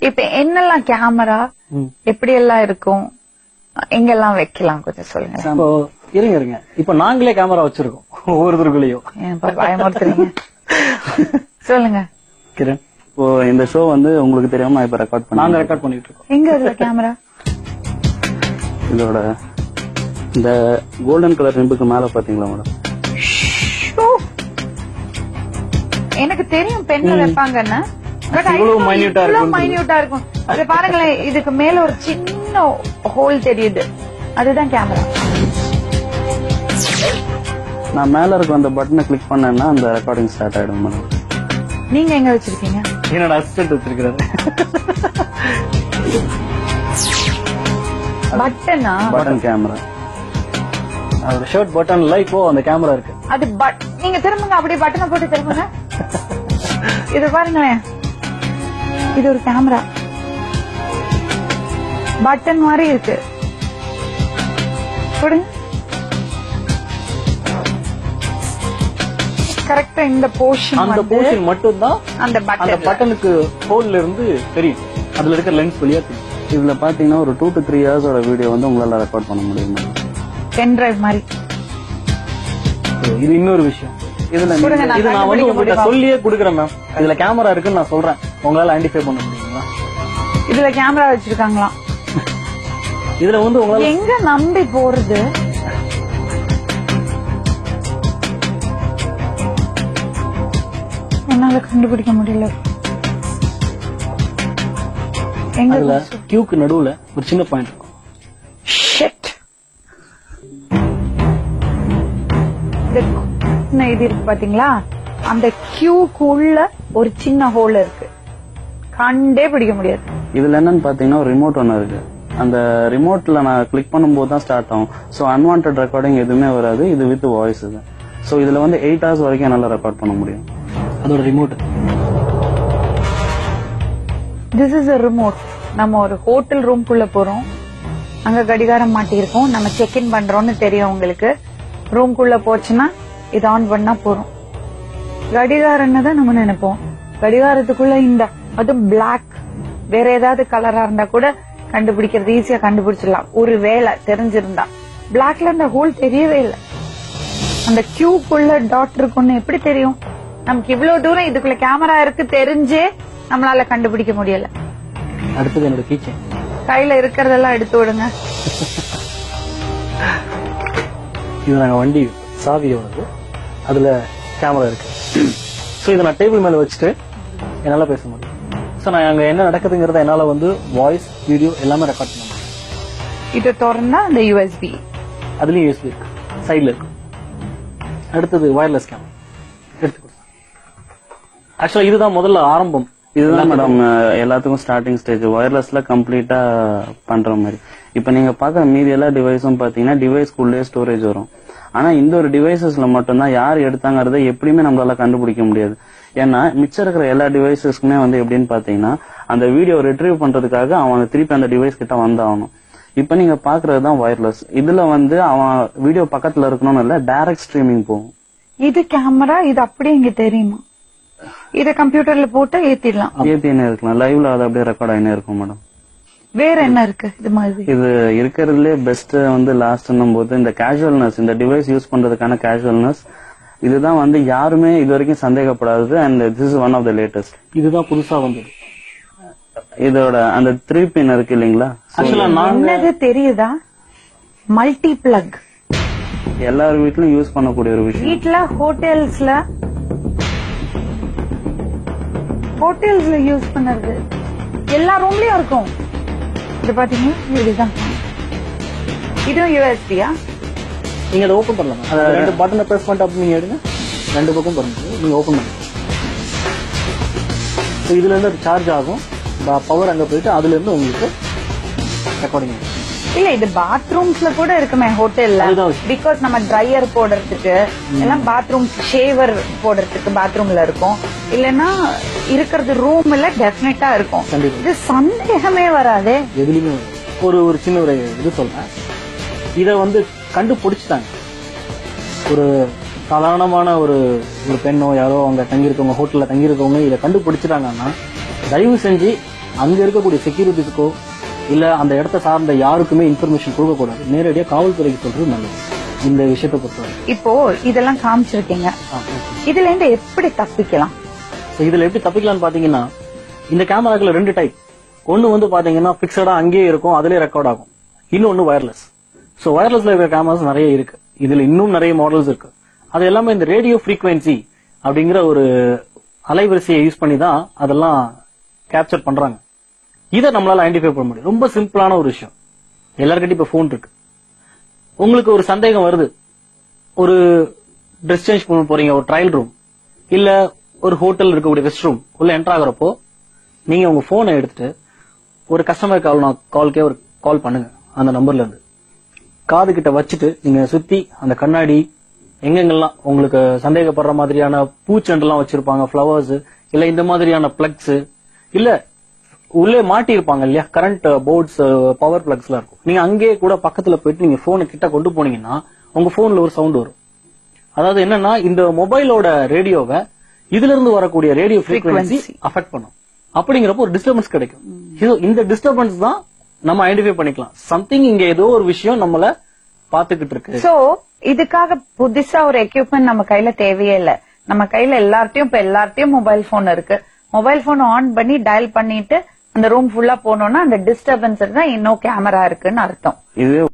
இப்ப என்னெல்லாம் கேமரா எப்படி எல்லாம் இருக்கும், எங்கெல்லாம் வைக்கலாம் கொஞ்சம் சொல்லுங்க. இப்போ இருங்க இப்ப நாங்களே கேமரா வச்சிருக்கோம் ஒவ்வொருத்தருக்குள்ளயும். பயமுறுத்துறீங்க. சொல்லுங்க கிரண். இப்போ இந்த ஷோ வந்து உங்களுக்கு தெரியாம நான் இப்ப நாங்க ரெக்கார்ட் பண்ணிட்டு இருக்கோம். எங்க இதுல கேமரா? இதோட இந்த கோல்டன் கலர் ரிம்புக்கு மேல பாத்தீங்களா மேடம்? எனக்கு தெரியும் பெண்ல வைப்பாங்கன்னு, பட் இவ்வளவு மைன்யூட்டா இருக்கும். அது பாருங்களேன், இதுக்கு மேல ஒரு சின்ன ஹோல் தெரியுது, அதுதான் கேமரா. நான் மேல இருக்க அந்த பட்டனை கிளிக் பண்ணேன்னா அந்த ரெக்கார்டிங் ஸ்டார்ட் ஆயிடும் மேடம். நீங்க எங்க வச்சிருக்கீங்க? என்னோட அசிஸ்டன்ட் வச்சிருக்காரு. பட்டனா? Button camera. அதோட ஷர்ட் பட்டன்ல இப்போ அந்த கேமரா இருக்கு. அது நீங்க திரும்புங்க, அப்படியே பட்டனை போட்டு திரும்புங்க. இது பாருங்களேன், இது ஒரு கேமரா, பட்டன் மாதிரி இருக்கு. கரெக்டா இந்த போர்ஷன், அந்த போர்ஷன் மட்டும் தான் அந்த பட்டனுக்கு ஹோல்ல இருந்து தெரியும், அதுல இருக்க லென்ஸ் வழியா தெரியும். இதுல பாத்தீங்கன்னா ஒரு 2 to 3 hours வீடியோ வந்து உங்களால ரெக்கார்ட் பண்ண முடியும் மேடம். பென் டிரைவ் மாதிரி. இது இன்னொரு விஷயம். இதுல இது நான் வந்து உங்ககிட்ட சொல்லியே குடுக்கறேன் மேம். இதுல கேமரா இருக்குன்னு நான் சொல்றேன், உங்களால ஐடென்டிஃபை பண்ண முடியுங்களா? இதுல கேமரா வச்சிருக்காங்களாம். இதுல வந்து உங்களால எங்க நம்பி போறது? என்னால கண்டுபிடிக்க முடியல. எங்க கியூக்கு நடுவுல ஒரு சின்ன பாயிண்ட் இருக்கும். இது இருக்கு பாத்தீங்களா, அந்த கியூக்குள்ள ஒரு சின்ன ஹோல் இருக்கு, கண்டே பிடிக்க முடியாது. இதுல என்னன்னு பாத்தீங்கன்னா ஒரு ரிமோட் ஒன்னு இருக்கு. அந்த ரிமோட்ல நான் கிளிக் பண்ணும்போது தான் ஸ்டார்ட் ஆகும். சோ அன்வான்ட் ரெக்கார்டிங் எதுவுமே வராது. இது வித் வாய்ஸ். இது சோ இதுல வந்து 8 hours வரைக்கும் என்னால ரெக்கார்ட் பண்ண முடியும். அதோட remote. This is a remote. நம்ம ஒரு ஹோட்டல் ரூம்குள்ள போறோம், அங்க கடிகாரம் மாட்டிருக்கோம், நம்ம செக் இன் பண்றோம்னு தெரியும் உங்களுக்கு. ரூம்குள்ள போச்சுன்னா இது ஆன் பண்ணா போறோம். கடிகாரம்னு தான் நம்ம நினைப்போம். கடிகாரத்துக்குள்ள இந்த அது பிளாக், வேற ஏதாவது கலரா இருந்தா கூட கண்டுபிடிக்கிறது ஈஸியா கண்டுபிடிச்சிடலாம், ஒரு வேலை தெரிஞ்சிருந்தா. பிளாக்ல அந்த ஹோல் தெரியவே இல்லை. அந்த கியூக்குள்ள டாட் இருக்குன்னு எப்படி தெரியும்? நமக்கு இவ்வளவு தூரம் இதுக்குள்ள கேமரா இருக்கு தெரிஞ்சே நம்மளால கண்டுபிடிக்க முடியல. அடுத்தது என்னோட கீச்சன். கையில இருக்கிறதெல்லாம் எடுத்து விடுங்க. இது நாங்க வண்டி சாவியோடது, அதுல கேமரா இருக்கு. சோ இதை நான் டேபிள் மேல வச்சுட்டு என்னால பேச முடியும். சோ நான் அங்க என்ன நடக்குதுங்கிறத என்னால வந்து வாய்ஸ், வீடியோ எல்லாமே ரெக்கார்ட் பண்ண முடியும். இது திறந்தா அந்த யூஎஸ்பி, அதுலயும் யூஎஸ்பி இருக்கு, சைட்ல இருக்கு. அடுத்தது வயர்லெஸ் கேமரா எடுத்து கொடுத்தேன். ஆக்சுவலா இதுதான் முதல்ல ஆரம்பம். இதுதான் மேடம் எல்லாத்துக்கும் ஸ்டார்டிங் ஸ்டேஜ். வயர்லெஸ்ல கம்ப்ளீட்டா பண்ற மாதிரி. இப்ப நீங்க பாக்குற மீதி எல்லா டிவைஸும் பாத்தீங்கன்னா டிவைஸ்க்குள்ளே ஸ்டோரேஜ் வரும். ஆனா இந்த ஒரு டிவைசஸ்ல மட்டும்தான் யார் எடுத்தாங்கறத எப்படியுமே நம்மளால கண்டுபிடிக்க முடியாது. ஏன்னா மிச்சம் இருக்கிற எல்லா டிவைசஸ்க்குமே வந்து எப்படின்னு பாத்தீங்கன்னா அந்த வீடியோ ரிட்ரீவ் பண்றதுக்காக அவன் திருப்பி அந்த டிவைஸ் கிட்ட வந்தாகணும். இப்ப நீங்க பாக்குறதுதான் வயர்லெஸ். இதுல வந்து அவன் வீடியோ பக்கத்துல இருக்கணும்னு இல்ல, டைரக்ட் ஸ்ட்ரீமிங் போகும். இது கேமரா, இது அப்படியே இங்க தெரியுமா? இத கம்ப்யூட்டர்ல போட்டு ஏத்திடலாம், ஏத்தினே இருக்கலாம். லைவ்ல அது அப்படியே ரெக்கார்ட் ஆயினே இருக்கும் மேடம். வேற என்ன இருக்கு இது மாதிரி? இது இருக்கிறதுலே பெஸ்ட் வந்து லாஸ்ட்னும் போது இந்த கேஷுவல்னஸ், இந்த டிவைஸ் யூஸ் பண்றதுக்கான கேஷுவல்னஸ், இதுதான் வந்து யாருமே இது வரைக்கும் சந்தேகப்படாதது. And this is one of the latest. இதுதான் புதுசா வந்தது. இதோட அந்த 3 பின் இருக்கு இல்லீங்களா, என்னது தெரியுதா? Multi plug. எல்லார் வீட்லயும் யூஸ் பண்ணக்கூடிய ஒரு விஷயம். வீட்ல ஹோட்டல்ஸ்ல யூஸ் பண்ணறது எல்லா ரூம்லயும் இருக்கும். இது பாத்தீங்கன்னா இதுதான். இதுவும் யூஎஸ்பியா? நீங்க அதை ஓபன் பண்ணலாம். அதை 2 பட்டனை பிரஸ் பண்ணிட்டு அப்படி நீங்க எடுங்க, 2 பக்கம் பாருங்க, நீங்க ஓபன் பண்ணுங்க. இதுல இருந்து அது சார்ஜ் ஆகும், பவர் அங்க போயிட்டு அதுல இருந்து உங்களுக்கு ரெக்கார்டிங். இல்ல இது பாத்ரூம்ஸ்ல கூட இருக்குமே ஹோட்டல்ல. பிகாஸ் நம்ம ட்ரையர் போடுறதுக்கு எல்லாம் பாத்ரூம் ஷேவர் போடுறதுக்கு பாத்ரூம்ல இருக்கும். இல்லன்னா இருக்கிறது ரூம்ல டெஃபினட்டா இருக்கும். இது சந்தேகமே வராதே. எதுலயுமே ஒரு சின்ன ஒரு இது சொல்றேன். இத வந்து கண்டுபிடிச்சிட்டாங்க. ஒரு சாதாரணமான ஒரு பெண்ணோ யாரோ அங்க தங்கியிருக்கவங்க, ஹோட்டல்ல தங்கியிருக்கவங்க இதை கண்டுபிடிச்சிட்டாங்கன்னா தயவு செஞ்சு அங்க இருக்கக்கூடிய செக்யூரிட்டிஸ்க்கோ இல்ல அந்த இடத்த சார்ந்த யாருக்குமே இன்ஃபர்மேஷன் கொடுக்க கூடாது. நேரடியா காவல்துறைக்கு சொல்றது நல்லது இந்த விஷயத்தை பொறுத்தவரை. இப்போ இதெல்லாம் காமிச்சிருக்கீங்க, இதுல இருந்து எப்படி தப்பிக்கலாம்? இதுல எப்படி தப்பிக்கலாம்னு பாத்தீங்கன்னா, இந்த கேமராக்கள் 2 டைப். ஒன்னு வந்து பாத்தீங்கன்னா பிக்சடா அங்கேயே இருக்கும், அதுலயே ரெக்கார்ட் ஆகும். இன்னொன்னு வயர்லெஸ். சோ வயர்லெஸ்ல இருக்கிற கேமராஸ் நிறைய இருக்கு. இதுல இன்னும் நிறைய மாடல்ஸ் இருக்கு. அது எல்லாமே இந்த ரேடியோ ஃப்ரீக்வன்சி அப்படிங்கிற ஒரு அலைவரிசையை யூஸ் பண்ணி தான் அதெல்லாம் கேப்சர் பண்றாங்க. இதை நம்மளால ஐடென்டிஃபை பண்ண முடியும். ரொம்ப சிம்பிளான ஒரு விஷயம். எல்லார்கிட்டயும் இப்ப போன் இருக்கு. உங்களுக்கு ஒரு சந்தேகம் வருது, ஒரு ட்ரெஸ் சேஞ்ச் பண்ண போறீங்க, ஒரு ட்ரையல் ரூம் இல்ல ஒரு ஹோட்டல் இருக்கக்கூடிய ரெஸ்ட் ரூம் உள்ள என்டர் ஆகுறப்போ நீங்க உங்க போனை எடுத்துட்டு ஒரு கஸ்டமர் கால்க்கே ஒரு கால் பண்ணுங்க. அந்த நம்பர்ல இருந்து காது கிட்ட வச்சுட்டு நீங்க சுத்தி அந்த கண்ணாடி எங்கெங்கெல்லாம் உங்களுக்கு சந்தேகப்படுற மாதிரியான பூச்செண்டெல்லாம் வச்சிருப்பாங்க, பிளவர்ஸ் இல்ல இந்த மாதிரியான பிளக்ஸ் இல்ல உள்ளே மாட்டி இருப்பாங்க இல்லையா, கரண்ட் போர்ட்ஸ், பவர் பிளக்ஸ் எல்லாம் இருக்கும். நீங்க அங்கேயே கூட பக்கத்துல போயிட்டு நீங்க போனை கிட்ட கொண்டு போனீங்கன்னா உங்க போன்ல ஒரு சவுண்ட் வரும். அதாவது என்னன்னா, இந்த மொபைலோட ரேடியோவை இதுல இருந்து வரக்கூடிய ரேடியோ ஃப்ரீக்வன்சி அஃபெக்ட் பண்ணும். அப்படிங்கிறப்போ ஒரு டிஸ்டர்பன்ஸ் கிடைக்கும். இந்த டிஸ்டர்பன்ஸ் தான் நம்ம ஐடென்டிஃபை பண்ணிக்கலாம். சம்திங் இங்க ஏதோ ஒரு விஷயம் நம்மள பாத்துக்கிட்டு இருக்கு. சோ இதுக்காக புதுசா ஒரு எக்யூப்மெண்ட் நம்ம கையில தேவையே இல்ல. நம்ம கையில எல்லார்ட்டையும் மொபைல் போன் இருக்கு. மொபைல் போன் ஆன் பண்ணி டயல் பண்ணிட்டு அந்த ரூம் ஃபுல்லா போனோம்னா அந்த டிஸ்டர்பன்ஸ் தான் இன்னும் கேமரா இருக்குன்னு அர்த்தம். இது